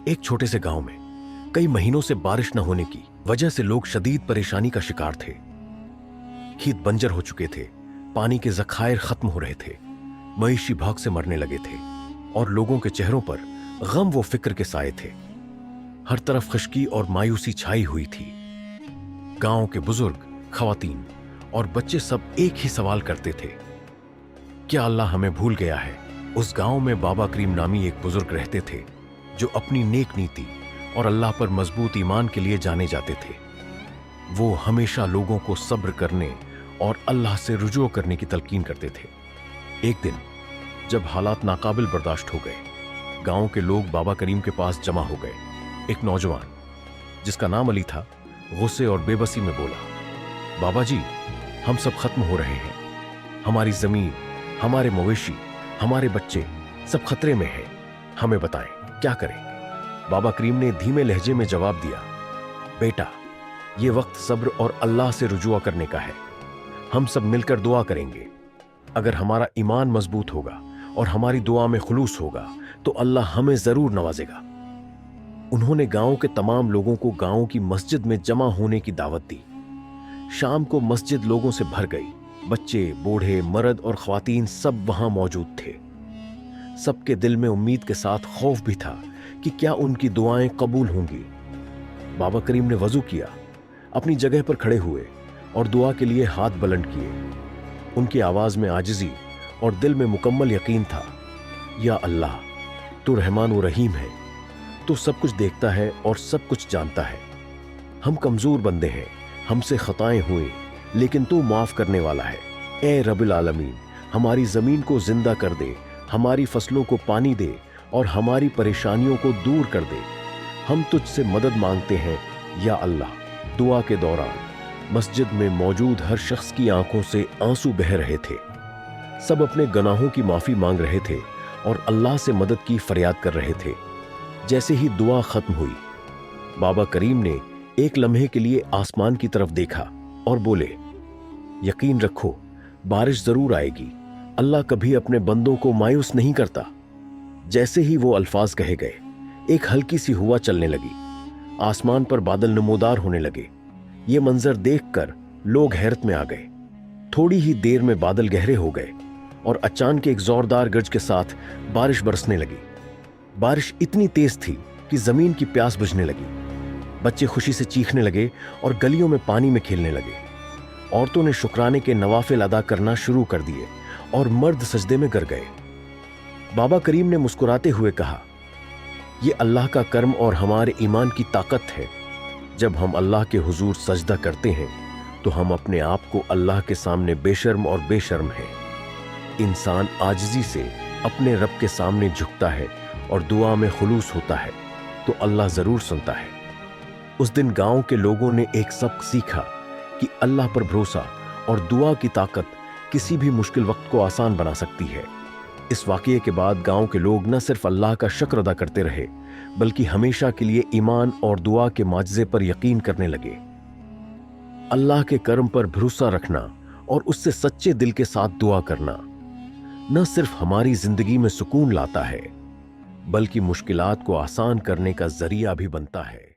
एक छोटे से गांव में कई महीनों से बारिश न होने की वजह से लोग शदीद परेशानी का शिकार थे। खेत बंजर हो चुके थे, पानी के जखायर खत्म हो रहे थे, मवेशी भूख से मरने लगे थे और लोगों के चेहरों पर गम व फिक्र के साए थे। हर तरफ खुश्की और मायूसी छाई हुई थी। गांव के बुजुर्ग, खवातीन और बच्चे सब एक ही सवाल करते थे, क्या अल्लाह हमें भूल गया है? उस गांव में बाबा करीम नामी एक बुजुर्ग रहते थे जो अपनी नेक नीति और अल्लाह पर मजबूत ईमान के लिए जाने जाते थे। वो हमेशा लोगों को सब्र करने और अल्लाह से रुजू करने की तलकीन करते थे। एक दिन जब हालात नाकाबिल बर्दाश्त हो गए, गांव के लोग बाबा करीम के पास जमा हो गए। एक नौजवान जिसका नाम अली था, गुस्से और बेबसी में बोला, बाबा जी, हम सब खत्म हो रहे हैं। हमारी जमीन, हमारे मवेशी, हमारे बच्चे सब खतरे में हैं। हमें बताएं क्या करें? बाबा करीम ने धीमे लहजे में जवाब दिया, बेटा, ये वक्त सब्र और अल्लाह से रुजुआ करने का है। हम सब मिलकर दुआ करेंगे। अगर हमारा ईमान मजबूत होगा और हमारी दुआ में खुलूस होगा तो अल्लाह हमें जरूर नवाजेगा। उन्होंने गांव के तमाम लोगों को गांव की मस्जिद में जमा होने की दावत दी। शाम को मस्जिद लोगों से भर गई। बच्चे, बूढ़े, मर्द और ख्वातीन सब वहां मौजूद थे। सबके दिल में उम्मीद के साथ खौफ भी था कि क्या उनकी दुआएं कबूल होंगी। बाबा करीम ने वजू किया, अपनी जगह पर खड़े हुए और दुआ के लिए हाथ बुलंद किए। उनकी आवाज में आजिजी और दिल में मुकम्मल यकीन था, या अल्लाह, तू रहमान व रहीम है, तू सब कुछ देखता है और सब कुछ जानता है। हम कमजोर बंदे हैं, हमसे खताएं हुई, लेकिन तू माफ करने वाला है। ए रब्बिल आलमीन, हमारी जमीन को जिंदा कर दे, हमारी फसलों को पानी दे और हमारी परेशानियों को दूर कर दे। हम तुझसे मदद मांगते हैं या अल्लाह। दुआ के दौरान मस्जिद में मौजूद हर शख्स की आंखों से आंसू बह रहे थे। सब अपने गुनाहों की माफी मांग रहे थे और अल्लाह से मदद की फरियाद कर रहे थे। जैसे ही दुआ खत्म हुई, बाबा करीम ने एक लम्हे के लिए आसमान की तरफ देखा और बोले, यकीन रखो, बारिश जरूर आएगी। अल्लाह कभी अपने बंदों को मायूस नहीं करता। जैसे ही वो अल्फाज कहे गए, एक हल्की सी हवा चलने लगी। आसमान पर बादल नमूदार होने लगे। ये मंजर देखकर लोग हैरत में आ गए। थोड़ी ही देर में बादल गहरे हो गए और अचानक एक जोरदार गरज के साथ बारिश बरसने लगी। बारिश इतनी तेज थी कि जमीन की प्यास बुझने लगी। बच्चे खुशी से चीखने लगे और गलियों में पानी में खेलने लगे। औरतों ने शुक्राने के नवाफिल अदा करना शुरू कर दिए और मर्द सजदे में गिर गए। बाबा करीम ने मुस्कुराते हुए कहा, यह अल्लाह का कर्म और हमारे ईमान की ताकत है। जब हम अल्लाह के हुजूर सजदा करते हैं तो हम अपने आप को अल्लाह के सामने बेशर्म और बेशर्म हैं। इंसान आजिजी से अपने रब के सामने झुकता है और दुआ में खुलूस होता है तो अल्लाह जरूर सुनता है। उस दिन गांव के लोगों ने एक सबक सीखा कि अल्लाह पर भरोसा और दुआ की ताकत किसी भी मुश्किल वक्त को आसान बना सकती है। इस वाकये के बाद गांव के लोग न सिर्फ अल्लाह का शुक्र अदा करते रहे, बल्कि हमेशा के लिए ईमान और दुआ के माजजे पर यकीन करने लगे। अल्लाह के कर्म पर भरोसा रखना और उससे सच्चे दिल के साथ दुआ करना न सिर्फ हमारी जिंदगी में सुकून लाता है, बल्कि मुश्किलात को आसान करने का जरिया भी बनता है।